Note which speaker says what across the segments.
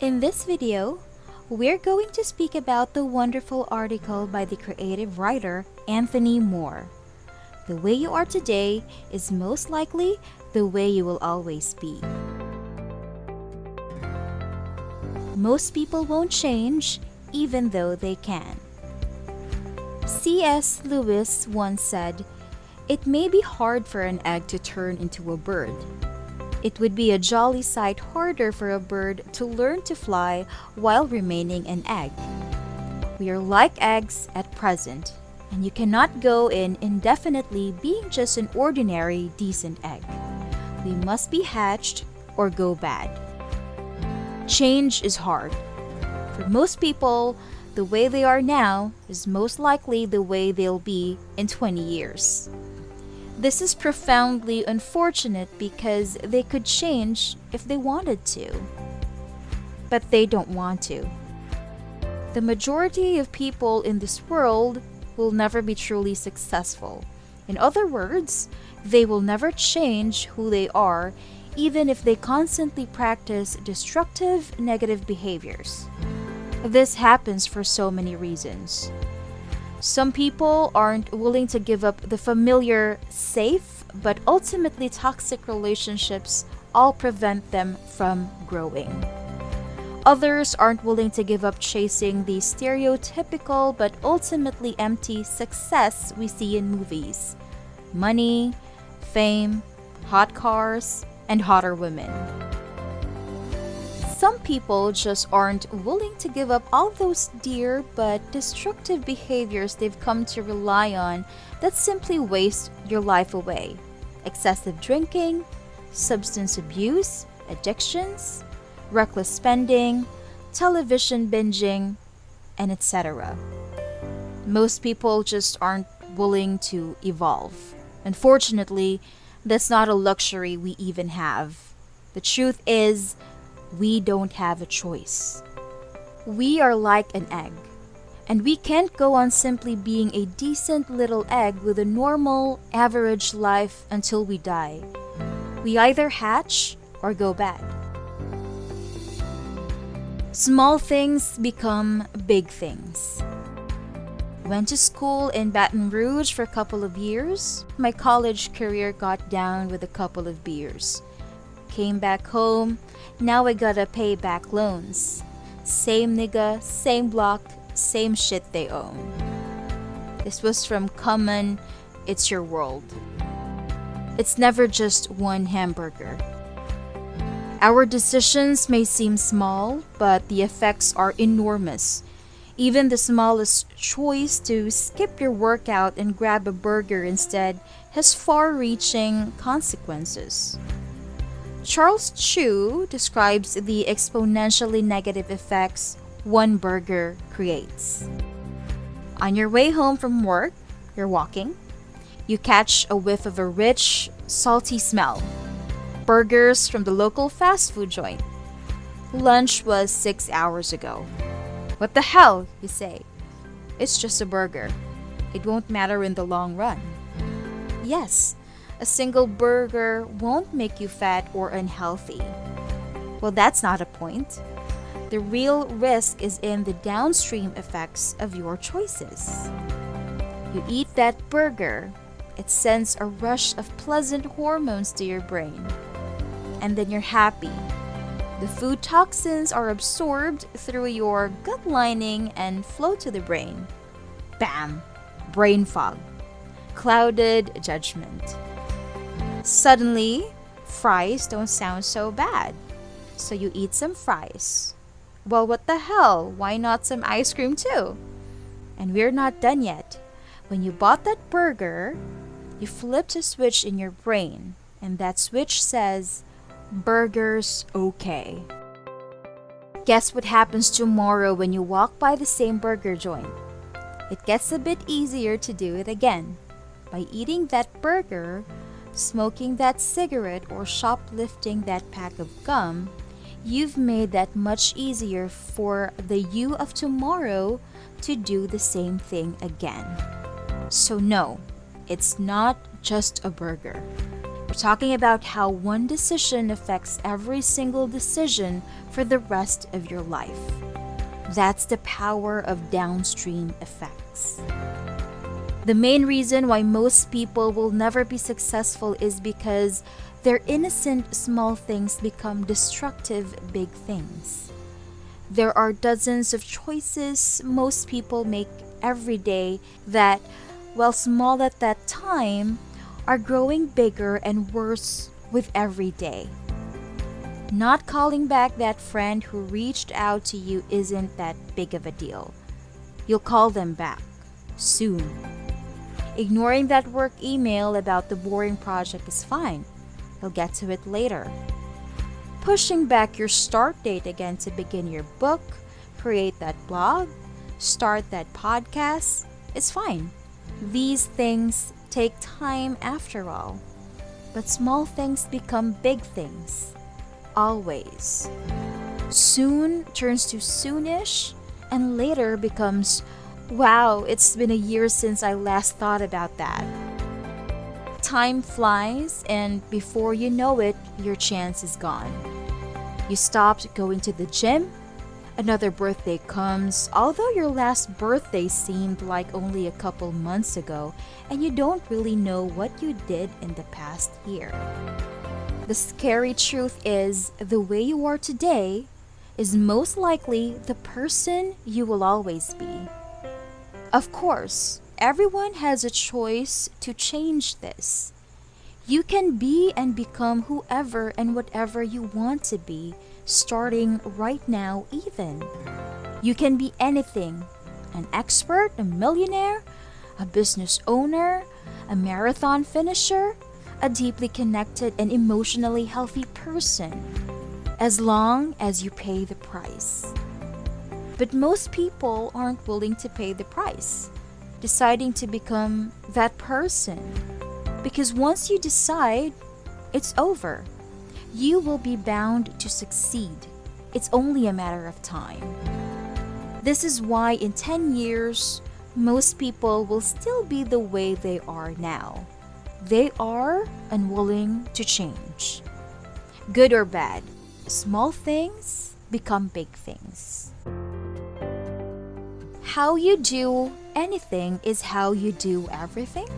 Speaker 1: In this video, we're going to speak about the wonderful article by the creative writer Anthony Moore. The way you are today is most likely the way you will always be. Most people won't change, even though they can. C.S. Lewis once said, "It may be hard for an egg to turn into a bird. It would be a jolly sight harder for a bird to learn to fly while remaining an egg." We are like eggs at present, and you cannot go in indefinitely being just an ordinary, decent egg. We must be hatched or go bad. Change is hard. For most people, the way they are now is most likely the way they'll be in 20 years. This is profoundly unfortunate because they could change if they wanted to. But they don't want to. The majority of people in this world will never be truly successful. In other words, they will never change who they are, even if they constantly practice destructive, negative behaviors. This happens for so many reasons. Some people aren't willing to give up the familiar, safe, but ultimately toxic relationships all prevent them from growing. Others aren't willing to give up chasing the stereotypical but ultimately empty success we see in movies. Money, fame, hot cars, and hotter women. Some people just aren't willing to give up all those dear but destructive behaviors they've come to rely on that simply waste your life away. Excessive drinking, substance abuse, addictions, reckless spending, television binging, and etc. Most people just aren't willing to evolve. Unfortunately, that's not a luxury we even have. The truth is, we don't have a choice. We are like an egg, and we can't go on simply being a decent little egg with a normal, average life until we die. We either hatch or go bad. Small things become big things. Went to school in Baton Rouge for a couple of years. My college career got down with a couple of beers. Came back home, now I gotta pay back loans. Same nigga, same block, same shit they own. This was from Common, It's Your World. It's never just one hamburger. Our decisions may seem small, but the effects are enormous. Even the smallest choice to skip your workout and grab a burger instead has far-reaching consequences. Charles Chu describes the exponentially negative effects one burger creates. On your way home from work, you're walking. You catch a whiff of a rich, salty smell. Burgers from the local fast food joint. Lunch was 6 hours ago. "What the hell?" you say. "It's just a burger. It won't matter in the long run." Yes, a single burger won't make you fat or unhealthy. Well, that's not a point. The real risk is in the downstream effects of your choices. You eat that burger, it sends a rush of pleasant hormones to your brain. And then you're happy. The food toxins are absorbed through your gut lining and flow to the brain. Bam! Brain fog. Clouded judgment. Suddenly, fries don't sound so bad. So you eat some fries. Well, what the hell? Why not some ice cream too? And we're not done yet. When you bought that burger, you flipped a switch in your brain, and that switch says, "Burgers okay." Guess what happens tomorrow when you walk by the same burger joint? It gets a bit easier to do it again. By eating that burger, smoking that cigarette, or shoplifting that pack of gum, you've made that much easier for the you of tomorrow to do the same thing again. So no, it's not just a burger. We're talking about how one decision affects every single decision for the rest of your life. That's the power of downstream effects. The main reason why most people will never be successful is because their innocent small things become destructive big things. There are dozens of choices most people make every day that, while small at that time, are growing bigger and worse with every day. Not calling back that friend who reached out to you isn't that big of a deal. You'll call them back soon. Ignoring that work email about the boring project is fine. You'll get to it later. Pushing back your start date again to begin your book, create that blog, start that podcast is fine. These things take time after all. But small things become big things. Always. Soon turns to soonish, and later becomes, wow, it's been a year since I last thought about that. Time flies, and before you know it, your chance is gone. You stopped going to the gym. Another birthday comes, although your last birthday seemed like only a couple months ago, and you don't really know what you did in the past year. The scary truth is, the way you are today is most likely the person you will always be. Of course, everyone has a choice to change this. You can be and become whoever and whatever you want to be, starting right now even. You can be anything: an expert, a millionaire, a business owner, a marathon finisher, a deeply connected and emotionally healthy person, as long as you pay the price. But most people aren't willing to pay the price, deciding to become that person. Because once you decide, it's over. You will be bound to succeed. It's only a matter of time. This is why in 10 years, most people will still be the way they are now. They are unwilling to change. Good or bad, small things become big things. How you do anything is how you do everything.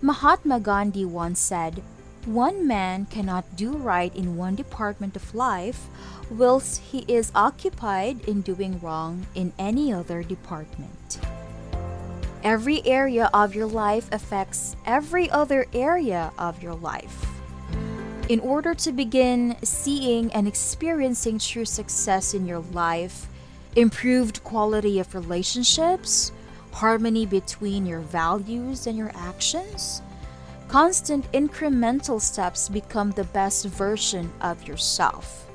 Speaker 1: Mahatma Gandhi once said, "One man cannot do right in one department of life whilst he is occupied in doing wrong in any other department." Every area of your life affects every other area of your life. In order to begin seeing and experiencing true success in your life, improved quality of relationships, harmony between your values and your actions, constant incremental steps become the best version of yourself.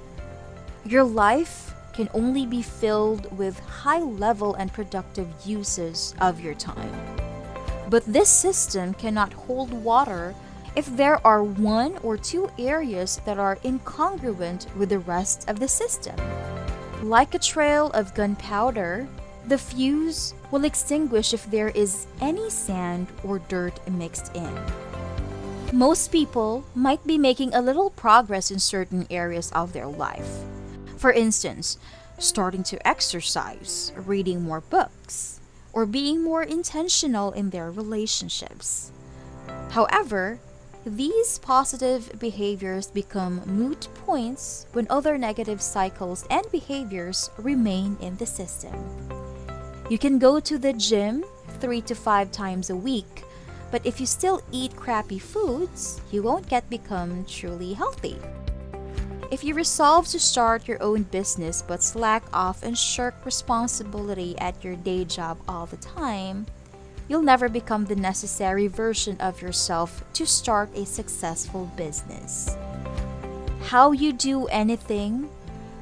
Speaker 1: Your life can only be filled with high-level and productive uses of your time. But this system cannot hold water if there are one or two areas that are incongruent with the rest of the system. Like a trail of gunpowder, the fuse will extinguish if there is any sand or dirt mixed in. Most people might be making a little progress in certain areas of their life. For instance, starting to exercise, reading more books, or being more intentional in their relationships. However, these positive behaviors become moot points when other negative cycles and behaviors remain in the system. You can go to the gym 3 to 5 times a week, but if you still eat crappy foods, you won't become truly healthy. If you resolve to start your own business but slack off and shirk responsibility at your day job all the time, you'll never become the necessary version of yourself to start a successful business. How you do anything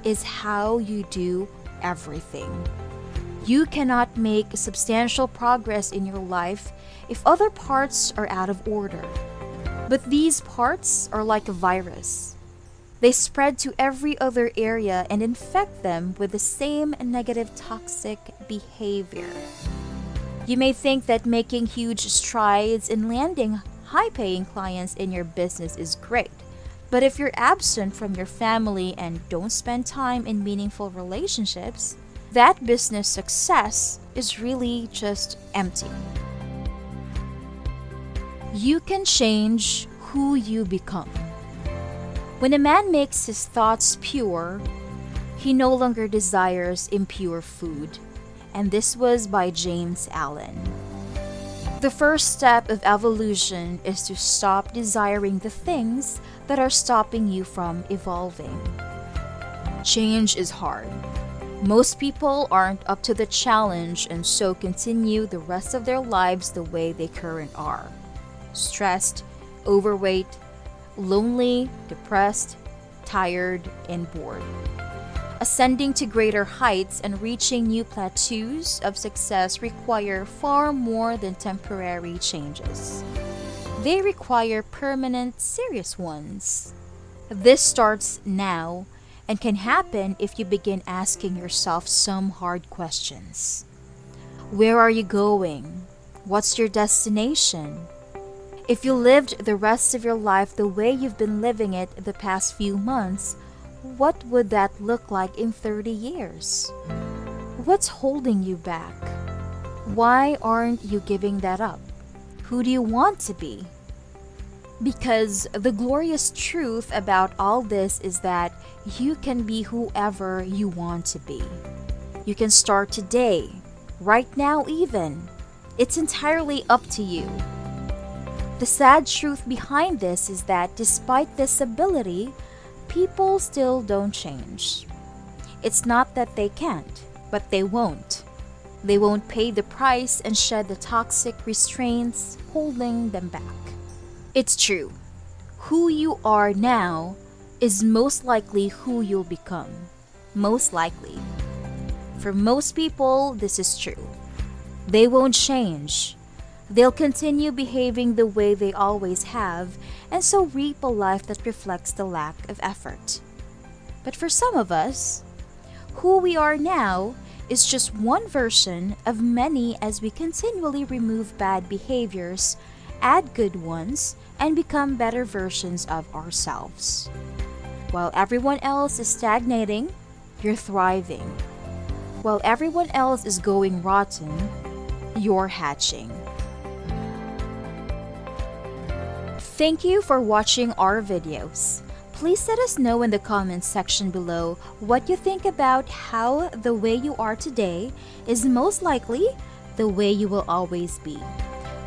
Speaker 1: is how you do everything. You cannot make substantial progress in your life if other parts are out of order. But these parts are like a virus. They spread to every other area and infect them with the same negative toxic behavior. You may think that making huge strides in landing high-paying clients in your business is great. But if you're absent from your family and don't spend time in meaningful relationships, that business success is really just empty. You can change who you become. When a man makes his thoughts pure, he no longer desires impure food. And this was by James Allen. The first step of evolution is to stop desiring the things that are stopping you from evolving. Change is hard. Most people aren't up to the challenge and so continue the rest of their lives the way they currently are. Stressed, overweight, lonely, depressed, tired, and bored. Ascending to greater heights and reaching new plateaus of success require far more than temporary changes. They require permanent, serious ones. This starts now and can happen if you begin asking yourself some hard questions. Where are you going? What's your destination? If you lived the rest of your life the way you've been living it the past few months, what would that look like in 30 years? What's holding you back? Why aren't you giving that up? Who do you want to be? Because the glorious truth about all this is that you can be whoever you want to be. You can start today, right now even. It's entirely up to you. The sad truth behind this is that despite this ability, people still don't change. It's not that they can't, but they won't. They won't pay the price and shed the toxic restraints holding them back. It's true. Who you are now is most likely who you'll become. Most likely. For most people, this is true. They won't change. They'll continue behaving the way they always have, and so reap a life that reflects the lack of effort. But for some of us, who we are now is just one version of many as we continually remove bad behaviors, add good ones, and become better versions of ourselves. While everyone else is stagnating, you're thriving. While everyone else is going rotten, you're hatching. Thank you for watching our videos. Please let us know in the comments section below what you think about how the way you are today is most likely the way you will always be.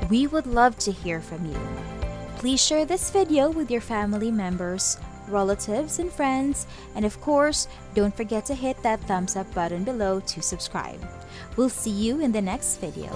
Speaker 1: We would love to hear from you. Please share this video with your family members, relatives, and friends, and of course, don't forget to hit that thumbs up button below to subscribe. We'll see you in the next video.